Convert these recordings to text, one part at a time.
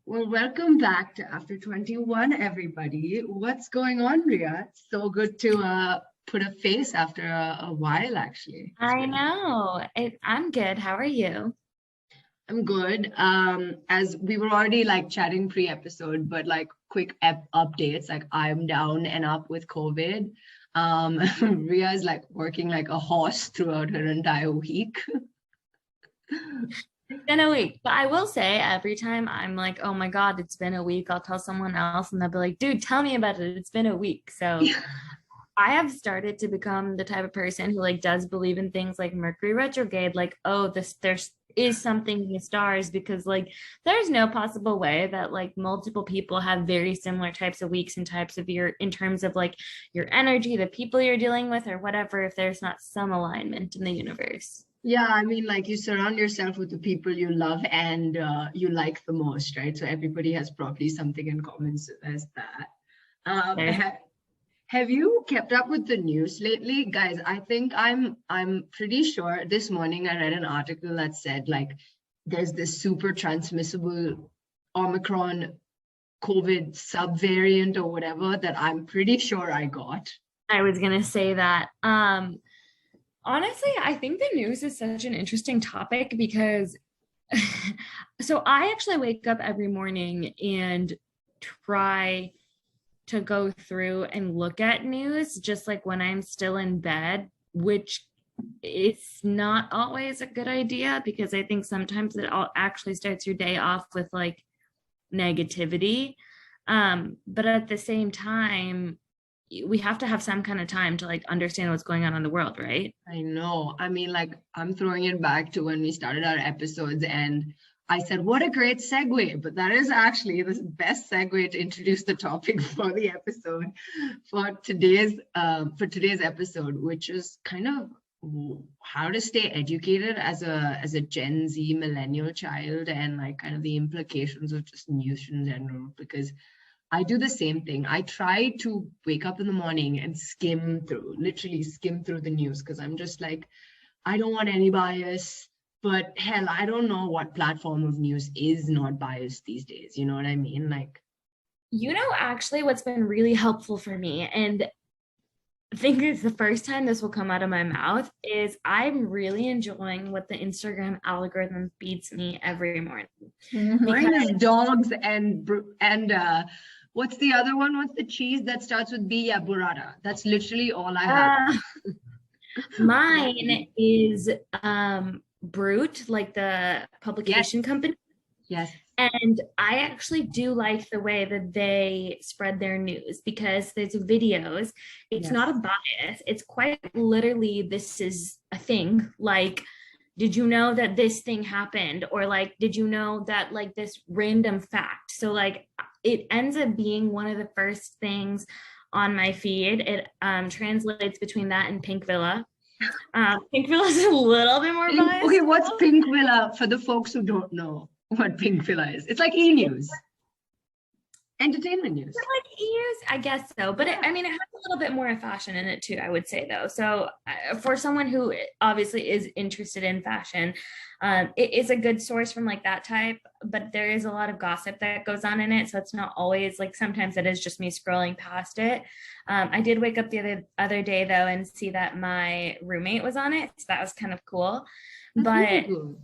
Well, welcome back to After 21, everybody. What's going on, Rhea? It's so good to put a face after a while, actually. I know. I'm good. How are you? I'm good. As we were already like chatting pre-episode, but like quick updates, like I'm down and up with COVID. Rhea is like working like a horse throughout her entire week. It's been a week, but I will say every time I'm like, oh my God, it's been a week, I'll tell someone else and they'll be like, dude, tell me about it. It's been a week. So I have started to become the type of person who like does believe in things like Mercury retrograde, like, oh, there is something in the stars because like there's no possible way that like multiple people have very similar types of weeks and types of year in terms of like your energy, the people you're dealing with, or whatever, if there's not some alignment in the universe. Yeah, I mean, like you surround yourself with the people you love and you like the most, right? So everybody has probably something in common, so there's that. Um, There's ha- have you kept up with the news lately, guys? I think I'm pretty sure this morning I read an article that said like there's this super transmissible Omicron COVID subvariant or whatever that I'm pretty sure I got. I was gonna say that. Honestly, I think the news is such an interesting topic because so I actually wake up every morning and try to go through and look at news just like when I'm still in bed, which it's not always a good idea because I think sometimes it all actually starts your day off with like negativity. But at the same time, we have to have some kind of time to like understand what's going on in the world, right? I know. I mean, like, I'm throwing it back to when we started our episodes, and I said, what a great segue. But that is actually the best segue to introduce the topic for the episode for today's episode, which is kind of how to stay educated as a Gen Z millennial child and like kind of the implications of just news in general. Because I do the same thing. I try to wake up in the morning and literally skim through the news because I'm just like, I don't want any bias. But hell, I don't know what platform of news is not biased these days. You know what I mean? Like, Actually, what's been really helpful for me, and I think it's the first time this will come out of my mouth, is I'm really enjoying what the Instagram algorithm feeds me every morning. mine Because is dogs and what's the other one? What's the cheese that starts with B? Yeah, burrata. That's literally all I have. uh, mine is Brute, like the Yes, publication company. yes, And I actually do like the way that they spread their news because there's videos. It's yes. not a bias. It's quite literally, this is a thing. Like, did you know that this thing happened? Or like, did you know that like this random fact? So like it ends up being one of the first things on my feed. It translates between that and Pink Villa. Pink Villa is a little bit more Okay, biased. what's Pink Villa for the folks who don't know what Pink Villa is? It's like e-news, entertainment news. Like ears, I guess so, but I mean, it has a little bit more fashion in it too, I would say though. So for someone who obviously is interested in fashion, it is a good source from like that type, but there is a lot of gossip that goes on in it, so it's not always like, sometimes it is just me scrolling past it. I did wake up the other day though and see that my roommate was on it, so that was kind of cool. That's really But cool.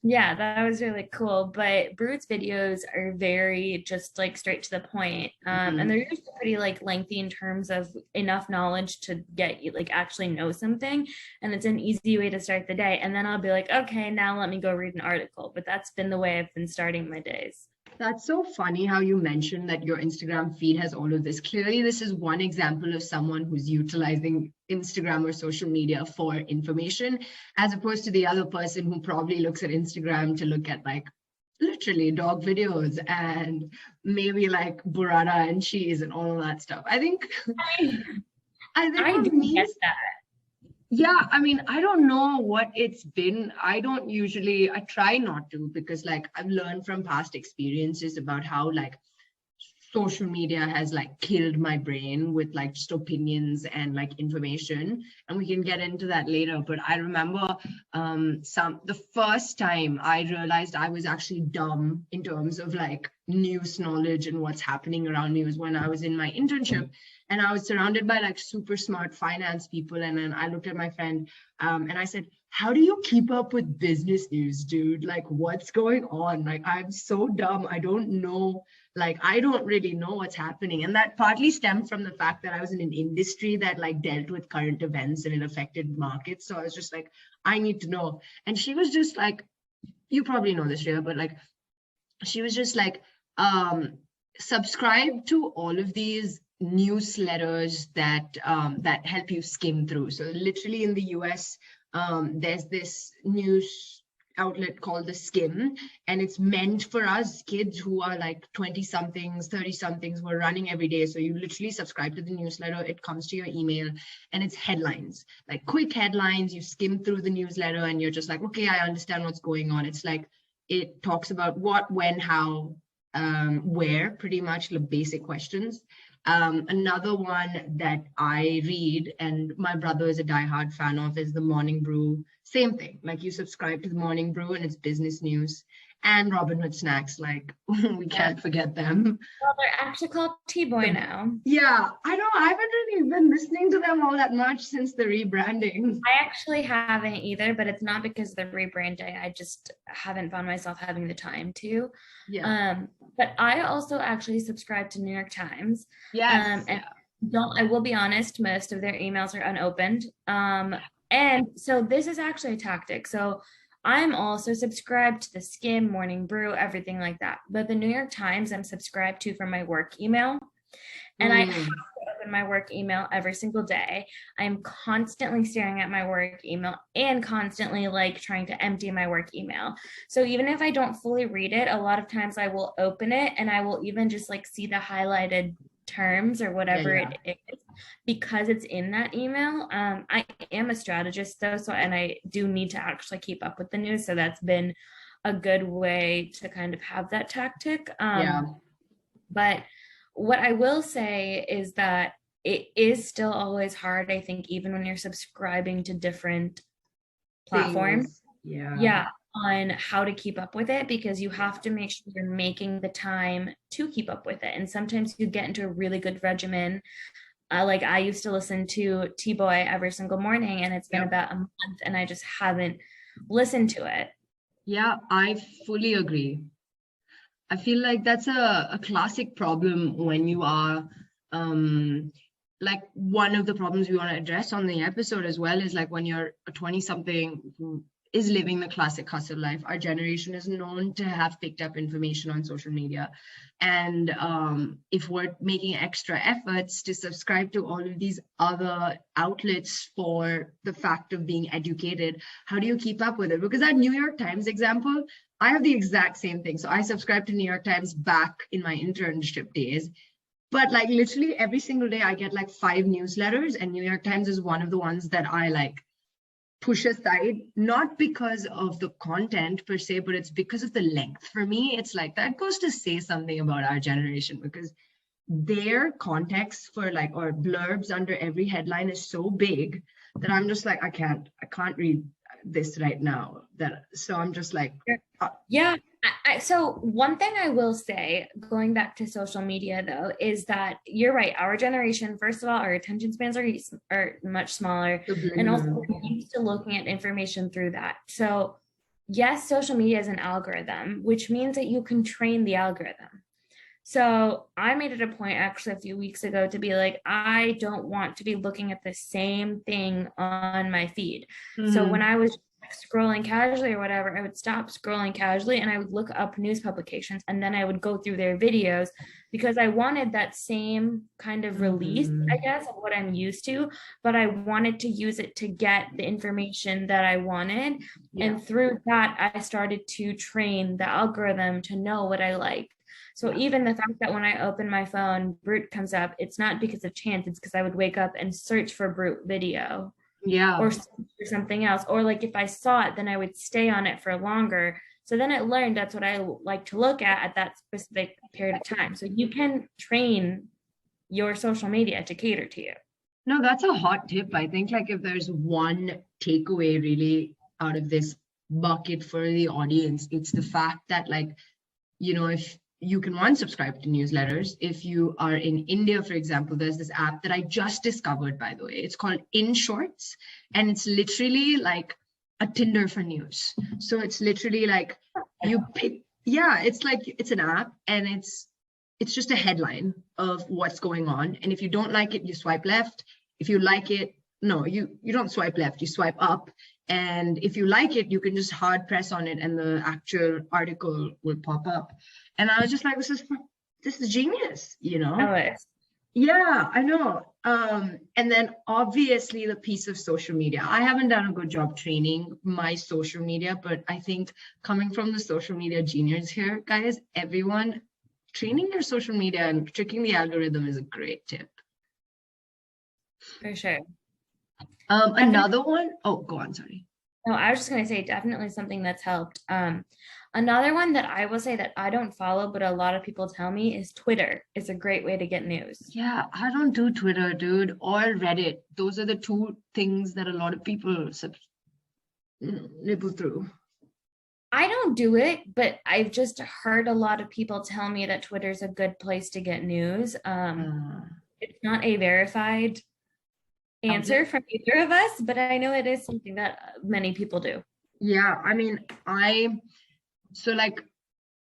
yeah, that was really cool. But Brute's videos are very just like straight to the point. And Mhm. they're usually pretty like lengthy in terms of enough knowledge to get you like actually know something. And it's an easy way to start the day. And then I'll be like, okay, now let me go read an article. But that's been the way I've been starting my days. That's so funny how you mentioned that your Instagram feed has all of this. Clearly, this is one example of someone who's utilizing Instagram or social media for information, as opposed to the other person who probably looks at Instagram to look at like literally dog videos and maybe like burrata and cheese and all of that stuff. I think I for do me, get that. yeah, I mean, I don't know what it's been. I try not to because like I've learned from past experiences about how like social media has like killed my brain with like just opinions and like information, and we can get into that later. But I remember the first time I realized I was actually dumb in terms of like news knowledge and what's happening around me was when I was in my internship, and I was surrounded by like super smart finance people, and then I looked at my friend and I said, how do you keep up with business news, dude? Like, what's going on? Like, I'm so dumb. I don't know. Like, I don't really know what's happening. And that partly stemmed from the fact that I was in an industry that like dealt with current events and it affected markets. So I was just like, I need to know. And she was just like, you probably know this, Rhea, but like, she was just like, subscribe to all of these newsletters that help you skim through. So literally in the US, there's this news outlet called the Skim, and it's meant for us kids who are like 20 somethings, 30 somethings. We're running every day, so you literally subscribe to the newsletter, it comes to your email, and it's headlines, like quick headlines. You skim through the newsletter and you're just like, okay, I understand what's going on. It's like it talks about what, when, how, where, pretty much the basic questions. Another one that I read and my brother is a diehard fan of is the Morning Brew. Same thing, like you subscribe to the Morning Brew and it's business news. And Robin Hood Snacks, like we can't forget them. Well, they're actually called T-Boy now. Yeah, I know. I haven't really been listening to them all that much since the rebranding. I actually haven't either, but it's not because of the rebranding. I just haven't found myself having the time to. Yeah. But I also actually subscribe to New York Times. Yes. And I will be honest, most of their emails are unopened. And so this is actually a tactic. So I'm also subscribed to the Skim, Morning Brew, everything like that. But the New York Times I'm subscribed to from my work email. And I have to open my work email every single day. I'm constantly staring at my work email and constantly like trying to empty my work email. So even if I don't fully read it, a lot of times I will open it and I will even just like see the highlighted terms or whatever it is because it's in that email. I am a strategist though, so and I do need to actually keep up with the news. So that's been a good way to kind of have that tactic. But what I will say is that it is still always hard, I think, even when you're subscribing to different platforms. Yeah, on how to keep up with it, because you have to make sure you're making the time to keep up with it. And sometimes you get into a really good regimen. Like I used to listen to T-Boy every single morning, and it's been about a month, and I just haven't listened to it. Yeah, I fully agree. I feel like that's a classic problem when you are like one of the problems we want to address on the episode as well is like when you're a 20 something who is living the classic hustle life. Our generation is known to have picked up information on social media. And if we're making extra efforts to subscribe to all of these other outlets for the fact of being educated, how do you keep up with it? Because that New York Times example, I have the exact same thing. So I subscribed to New York Times back in my internship days. But like literally every single day I get like 5 newsletters, and New York Times is one of the ones that I like push aside, not because of the content per se, but it's because of the length. For me, it's like that goes to say something about our generation, because their context for like, or blurbs under every headline is so big that I'm just like, I can't read this right now. So I'm just like, yeah. So one thing I will say, going back to social media though, is that you're right. Our generation, first of all, our attention spans are much smaller, and also we're used to looking at information through that. So yes, social media is an algorithm, which means that you can train the algorithm. So I made it a point actually a few weeks ago to be like, I don't want to be looking at the same thing on my feed. So when I was scrolling casually or whatever, I would stop scrolling casually and I would look up news publications, and then I would go through their videos because I wanted that same kind of release, I guess, of what I'm used to, but I wanted to use it to get the information that I wanted. And through that, I started to train the algorithm to know what I like. So even the fact that when I open my phone, Brute comes up, it's not because of chance, it's because I would wake up and search for Brute video. Or something else. Or like if I saw it, then I would stay on it for longer So then it learned that's what I like to look at that specific period of time. So you can train your social media to cater to you. No, that's a hot tip. I think like if there's one takeaway really out of this bucket for the audience, it's the fact that like, if you can one subscribe to newsletters. If you are in India, for example, there's this app that I just discovered, by the way. It's called In Shorts, and it's literally like a Tinder for news. So it's literally like you pick, yeah, it's like it's an app and it's just a headline of what's going on. And if you don't like it, you swipe left. If you like it, no, you don't swipe left, you swipe up. And if you like it, you can just hard press on it and the actual article will pop up. And I was just like, this is genius, Yeah, I know. And then obviously the piece of social media. I haven't done a good job training my social media, but I think coming from the social media genius here, guys, everyone, training your social media and tricking the algorithm is a great tip. For sure. Another one. Oh, go on. Sorry. No, I was just going to say definitely something that's helped. Another one that I will say that I don't follow, but a lot of people tell me is Twitter. It's a great way to get news. Yeah, I don't do Twitter, dude, or Reddit. Those are the two things that a lot of people nibble through. I don't do it, but I've just heard a lot of people tell me that Twitter's a good place to get news. It's not a verified answer from either of us, but I know it is something that many people do. Yeah, I mean,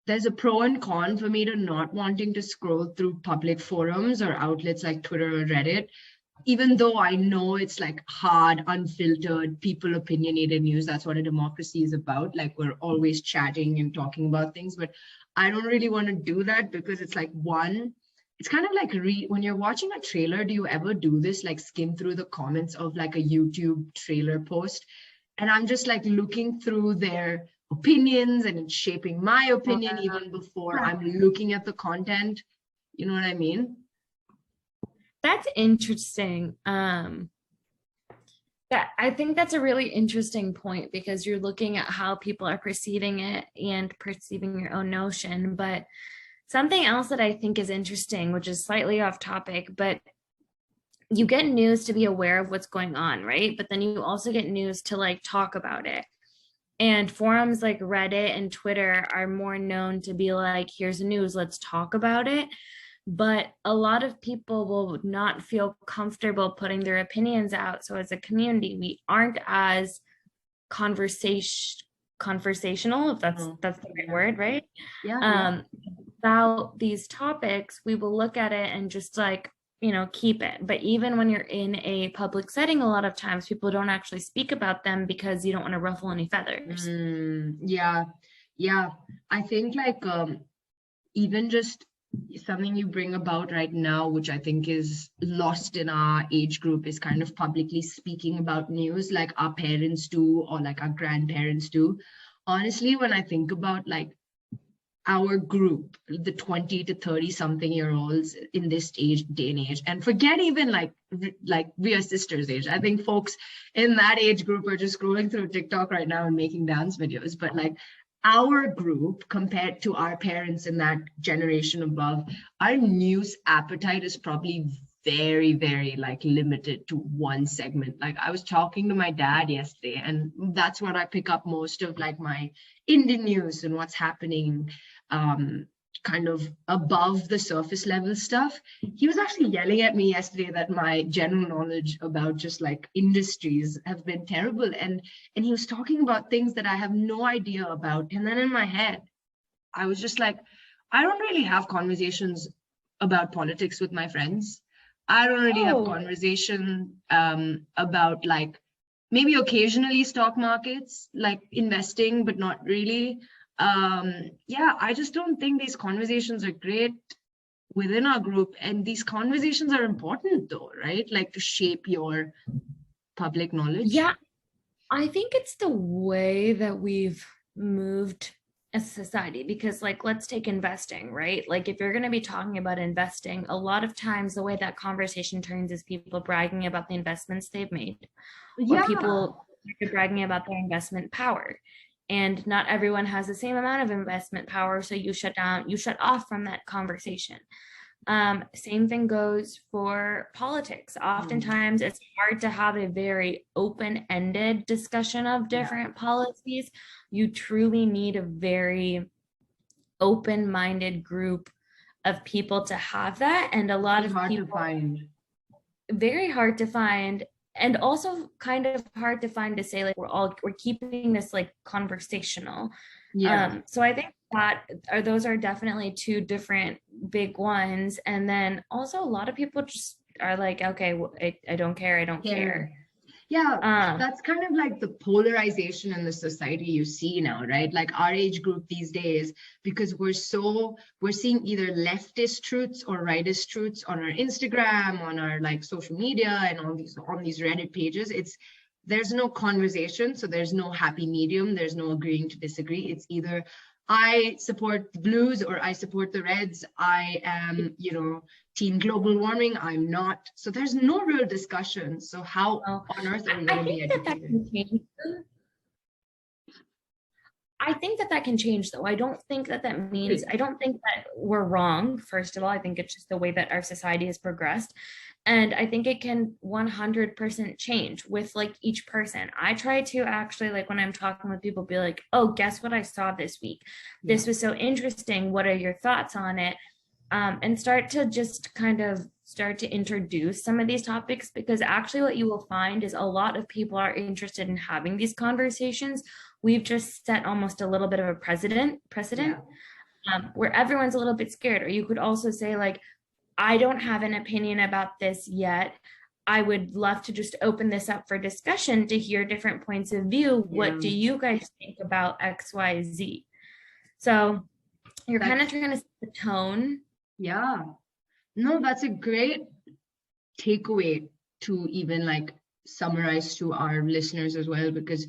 there's a pro and con for me to not wanting to scroll through public forums or outlets like Twitter or Reddit, even though I know it's like hard, unfiltered, people opinionated news. That's what a democracy is about. Like we're always chatting and talking about things, but I don't really want to do that because it's like it's kind of like when you're watching a trailer, do you ever do this, like skim through the comments of like a YouTube trailer post? And I'm just like looking through their opinions and it's shaping my opinion even before I'm looking at the content. You know what I mean? That's interesting. I think that's a really interesting point because you're looking at how people are perceiving it and perceiving your own notion. But something else that I think is interesting, which is slightly off topic, but you get news to be aware of what's going on, right? But then you also get news to like talk about it. And forums like Reddit and Twitter are more known to be like, here's the news, let's talk about it. But a lot of people will not feel comfortable putting their opinions out. So as a community, we aren't as conversational, if that's the right word, right? Yeah. About these topics, we will look at it and just like, keep it. But even when you're in a public setting, a lot of times people don't actually speak about them because you don't want to ruffle any feathers. Yeah. I think like even just something you bring about right now, which I think is lost in our age group, is kind of publicly speaking about news like our parents do or like our grandparents do. Honestly, when I think about like our group, the 20 to 30 something year olds in this day and age, and forget even like we are sisters age. I think folks in that age group are just scrolling through TikTok right now and making dance videos. But like our group compared to our parents in that generation above, our news appetite is probably very, very like limited to one segment. Like I was talking to my dad yesterday, and that's what I pick up most of, like my Indian news and what's happening kind of above the surface level stuff. He was actually yelling at me yesterday that my general knowledge about just like industries have been terrible, and he was talking about things that I have no idea about. And then in my head I was just like, I don't really have conversations about politics with my friends. I don't really have conversation about like maybe occasionally stock markets, like investing, but not really. I just don't think these conversations are great within our group. And these conversations are important though, right? Like to shape your public knowledge. Yeah, I think it's the way that we've moved as a society, because like, let's take investing, right? Like if you're going to be talking about investing, a lot of times the way that conversation turns is people bragging about the investments they've made, or people bragging about their investment power. and not everyone has the same amount of investment power, so you shut off from that conversation. Same thing goes for politics. Oftentimes it's hard to have a very open-ended discussion of different policies. You truly need a very open-minded group of people to have that, and a lot of people, very hard to find, and also kind of hard to find to say like we're keeping this like conversational. So I think those are definitely two different big ones. And then also a lot of people just are like, okay, well, I don't care, I don't care. That's kind of like the polarization in the society you see now, right? Like our age group these days, because we're seeing either leftist truths or rightist truths on our Instagram, on our like social media, and on these Reddit pages. There's no conversation, so there's no happy medium, there's no agreeing to disagree. It's either I support the blues or I support the reds. I am, team global warming. I'm not. So there's no real discussion. So how on earth are we going to be educated? I think that can change, though. I don't think that means, I don't think that we're wrong. First of all, I think it's just the way that our society has progressed. And I think it can 100% change with like each person. I try to actually, like when I'm talking with people, be like, oh, guess what I saw this week? This was so interesting. What are your thoughts on it? And start to introduce some of these topics, because actually what you will find is a lot of people are interested in having these conversations. We've just set almost a little bit of a precedent where everyone's a little bit scared. Or you could also say like, I don't have an opinion about this yet. I would love to just open this up for discussion to hear different points of view. What do you guys think about X, Y, Z? So you're kind of trying to set the tone. Yeah. No, that's a great takeaway to even like summarize to our listeners as well, because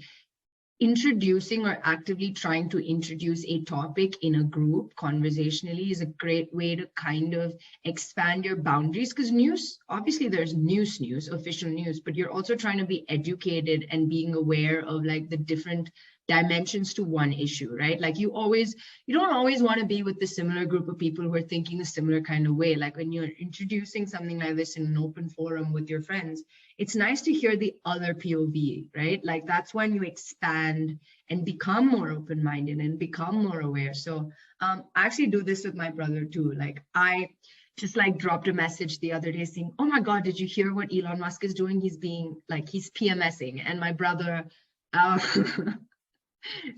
introducing or actively trying to introduce a topic in a group conversationally is a great way to kind of expand your boundaries, because news, obviously there's news, official news, but you're also trying to be educated and being aware of like the different dimensions to one issue, right? Like you don't always want to be with the similar group of people who are thinking a similar kind of way. Like when you're introducing something like this in an open forum with your friends, it's nice to hear the other POV, right? Like that's when you expand and become more open-minded and become more aware. So I actually do this with my brother too. Like I just like dropped a message the other day saying, oh my God, did you hear what Elon Musk is doing? He's PMSing. And my brother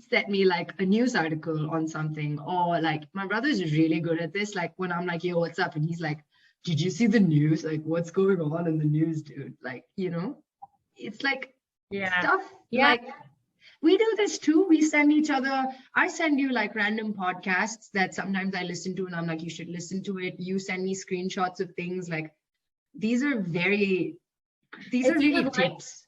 sent me like a news article on something, or like my brother's really good at this. Like when I'm like, yo, what's up? And he's like, did you see the news? Like what's going on in the news, dude? Like, it's like stuff. Like we do this too. We send each other, I send you like random podcasts that sometimes I listen to and I'm like, you should listen to it. You send me screenshots of things. Like these are really tips.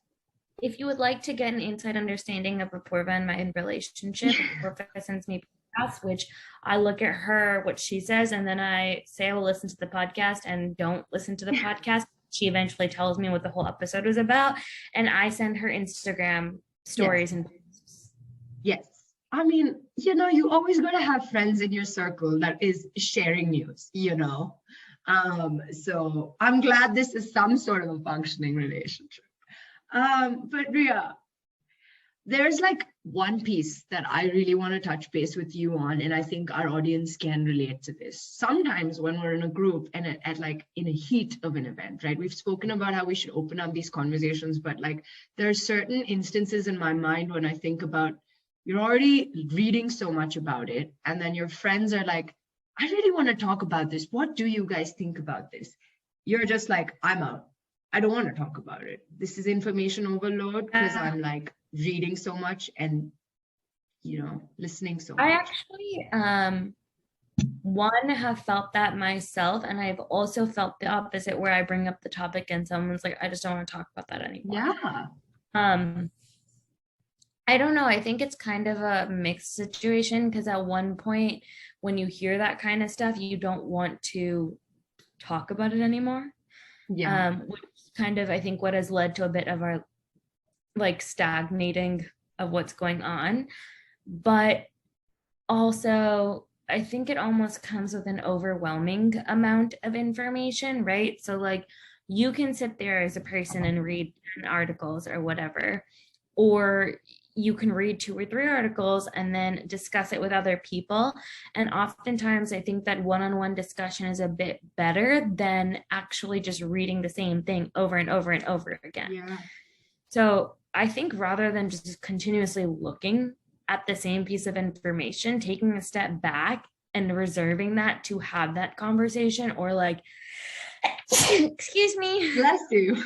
If you would like to get an inside understanding of Apoorva and my relationship, Apoorva sends me podcasts, which I look at her, what she says, and then I say I will listen to the podcast and don't listen to the podcast. She eventually tells me what the whole episode was about, and I send her Instagram stories and posts. Yes. I mean, you always got to have friends in your circle that is sharing news, So I'm glad this is some sort of a functioning relationship. But Rhea, there's like one piece that I really want to touch base with you on, and I think our audience can relate to this. Sometimes when we're in a group and at like in a heat of an event, right? We've spoken about how we should open up these conversations, but like there are certain instances in my mind when I think about you're already reading so much about it, and then your friends are like, I really want to talk about this. What do you guys think about this? You're just like, I'm out. I don't want to talk about it. This is information overload because I'm like reading so much and, listening so much. I actually, have felt that myself. And I've also felt the opposite, where I bring up the topic and someone's like, I just don't want to talk about that anymore. Yeah. I don't know. I think it's kind of a mixed situation, because at one point when you hear that kind of stuff, you don't want to talk about it anymore. Yeah. Which kind of, I think, what has led to a bit of our like stagnating of what's going on. But also, I think it almost comes with an overwhelming amount of information, right? So, like, you can sit there as a person and read 10 articles or whatever, or you can read 2 or 3 articles and then discuss it with other people. And oftentimes, I think that one on one discussion is a bit better than actually just reading the same thing over and over and over again. Yeah. So, I think rather than just continuously looking at the same piece of information, taking a step back and reserving that to have that conversation, or like, excuse me. Bless you.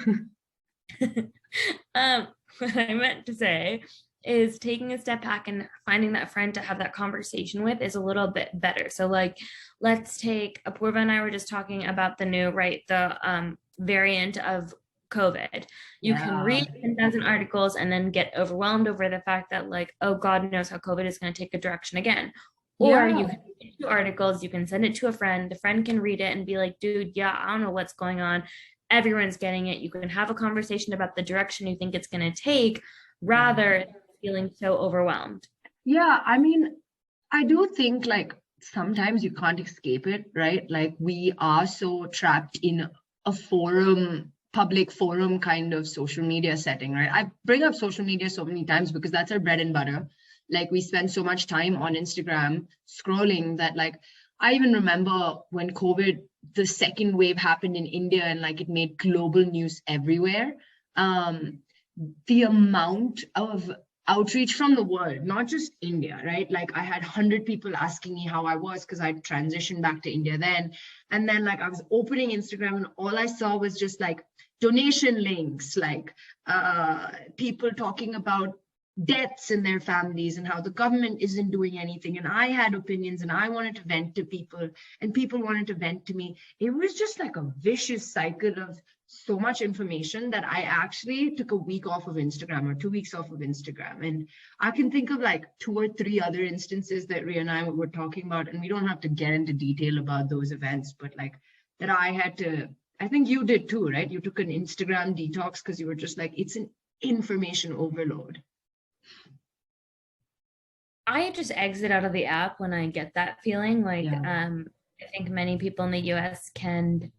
What I meant to say is taking a step back and finding that friend to have that conversation with is a little bit better. So, like, let's take Apoorva and I were just talking about the new, right, the variant of COVID. You can read 10,000 articles and then get overwhelmed over the fact that, like, oh, God knows how COVID is going to take a direction again. Or you can read 2 articles, you can send it to a friend, the friend can read it and be like, dude, yeah, I don't know what's going on. Everyone's getting it. You can have a conversation about the direction you think it's going to take rather than feeling so overwhelmed. Yeah, I mean, I do think like sometimes you can't escape it, right? Like we are so trapped in a forum, public forum kind of social media setting, right? I bring up social media so many times because that's our bread and butter. Like we spend so much time on Instagram scrolling that like I even remember when COVID, the second wave happened in India and like it made global news everywhere. The amount of outreach from the world, not just India, right? Like I had 100 people asking me how I was because I transitioned back to India then. And then like I was opening Instagram and all I saw was just like donation links, like people talking about deaths in their families and how the government isn't doing anything. And I had opinions and I wanted to vent to people and people wanted to vent to me. It was just like a vicious cycle of so much information that I actually took a week off of Instagram or 2 weeks off of Instagram. And I can think of like 2 or 3 other instances that Rhea and I were talking about, and we don't have to get into detail about those events, but like that I had to, I think you did too, right? You took an Instagram detox because you were just like, it's an information overload. I just exit out of the app when I get that feeling. Like, I think many people in the US can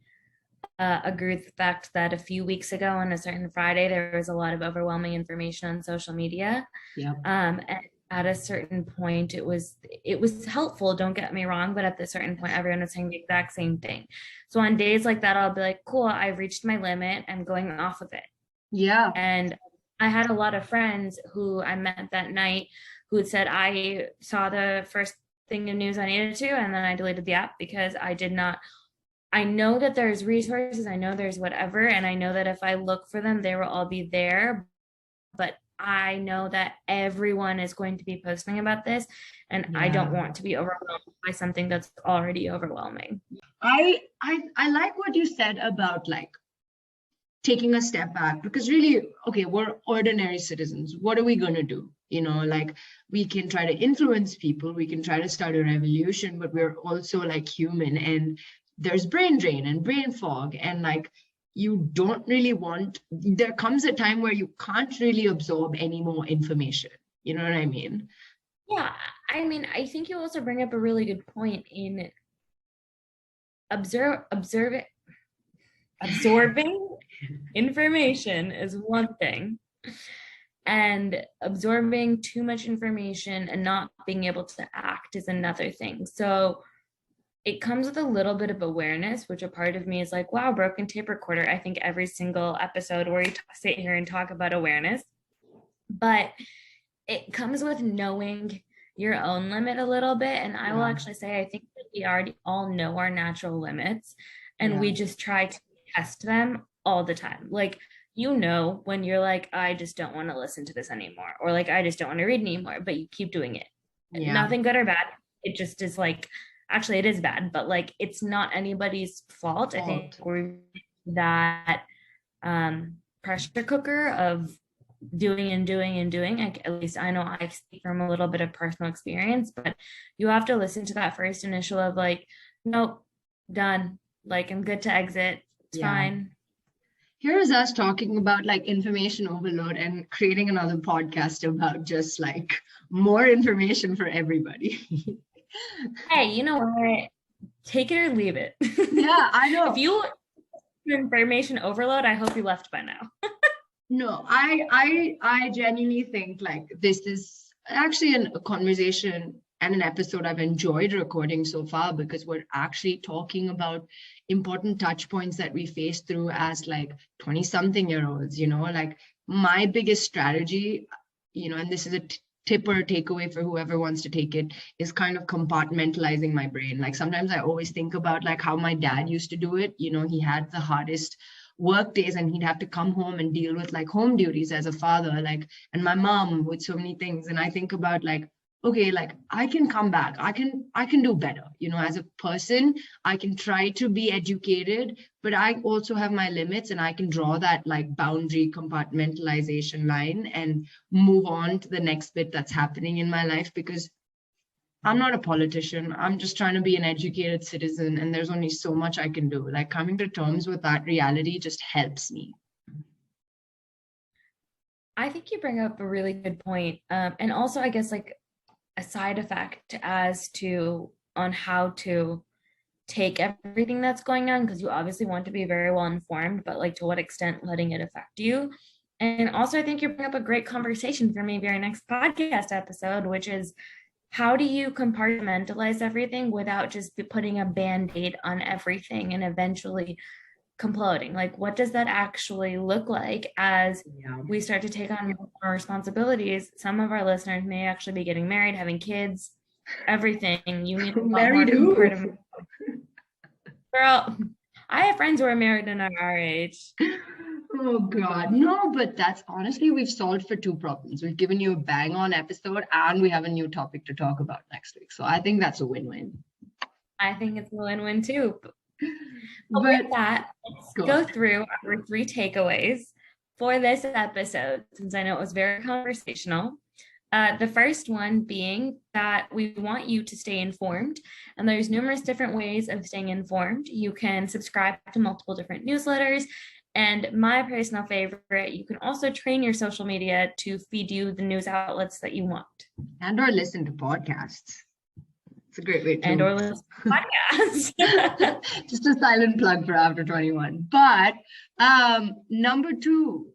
agree with the fact that a few weeks ago on a certain Friday, there was a lot of overwhelming information on social media. And at a certain point, it was helpful, don't get me wrong, but at the certain point, everyone was saying the exact same thing. So on days like that, I'll be like, cool, I've reached my limit, I'm going off of it. Yeah. And I had a lot of friends who I met that night who had said, I saw the first thing of news I needed to, and then I deleted the app because I know that there's resources, I know there's whatever, and I know that if I look for them, they will all be there. But I know that everyone is going to be posting about this, and I don't want to be overwhelmed by something that's already overwhelming. I like what you said about like taking a step back, because really, okay, we're ordinary citizens. What are we going to do? You know, like we can try to influence people, we can try to start a revolution, but we're also like human, and there's brain drain and brain fog, and like you don't really want, there comes a time where you can't really absorb any more information. You know what I mean? Yeah, I mean, I think you also bring up a really good point in absorbing information is one thing, and absorbing too much information and not being able to act is another thing. So it comes with a little bit of awareness, which a part of me is like, wow, broken tape recorder. I think every single episode where you sit here and talk about awareness, but it comes with knowing your own limit a little bit. And I will actually say, I think that we already all know our natural limits, and we just try to test them all the time. Like, you know, when you're like, I just don't want to listen to this anymore, or like, I just don't want to read anymore, but you keep doing it. Nothing good or bad. It just is like, actually it is bad, but like, it's not anybody's fault. I think we're that pressure cooker of doing and doing and doing. At least I know I speak from a little bit of personal experience, but you have to listen to that first initial of like, nope, done. Like, I'm good to exit. It's fine. here's us talking about like information overload and creating another podcast about just like more information for everybody. Hey, you know what? Take it or leave it. Yeah, I know. If you information overload, I hope you left by now. No, I genuinely think like this is actually a conversation and an episode I've enjoyed recording so far because we're actually talking about important touch points that we face through as like 20 something year olds, like my biggest strategy, and this is a tip or a takeaway for whoever wants to take it, is kind of compartmentalizing my brain. Like sometimes I always think about like how my dad used to do it. He had the hardest work days and he'd have to come home and deal with like home duties as a father, like, and my mom with so many things. And I think about like, okay, like I can come back, I can do better, as a person. I can try to be educated, but I also have my limits, and I can draw that like boundary compartmentalization line and move on to the next bit that's happening in my life, because I'm not a politician. I'm just trying to be an educated citizen, and there's only so much I can do. Like coming to terms with that reality just helps me. I think you bring up a really good point. And also, I guess, like a side effect as to on how to take everything that's going on, because you obviously want to be very well informed, but like to what extent letting it affect you. And also, I think you bring up a great conversation for maybe our next podcast episode, which is how do you compartmentalize everything without just putting a band-aid on everything and eventually imploding? Like, what does that actually look like as we start to take on more responsibilities? Some of our listeners may actually be getting married, having kids, everything. You need a lot more compartment. Girl, I have friends who are married and are our age. Oh God, no, but that's honestly, we've solved for two problems. We've given you a bang on episode and we have a new topic to talk about next week. So I think that's a win-win. I think it's a win-win too. But with that, let's go through our 3 takeaways for this episode, since I know it was very conversational. The first one being that we want you to stay informed, and there's numerous different ways of staying informed. You can subscribe to multiple different newsletters, and my personal favorite, you can also train your social media to feed you the news outlets that you want. And or listen to podcasts. It's a great way to. And or listen to podcasts. Just a silent plug for After 21. But number 2,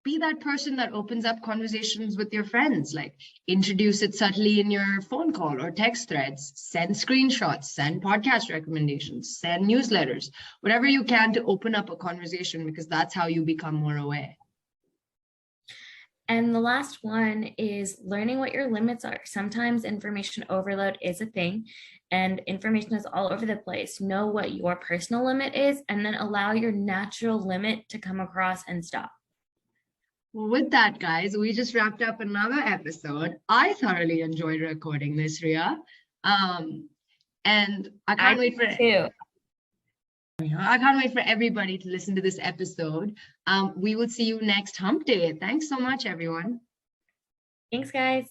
be that person that opens up conversations with your friends. Like introduce it subtly in your phone call or text threads, send screenshots, send podcast recommendations, send newsletters, whatever you can to open up a conversation, because that's how you become more aware. And the last one is learning what your limits are. Sometimes information overload is a thing and information is all over the place. Know what your personal limit is and then allow your natural limit to come across and stop. Well, with that, guys, we just wrapped up another episode. I thoroughly enjoyed recording this, Rhea. And I can't wait for it. I can't wait for everybody to listen to this episode. We will see you next hump day. Thanks so much, everyone. Thanks, guys.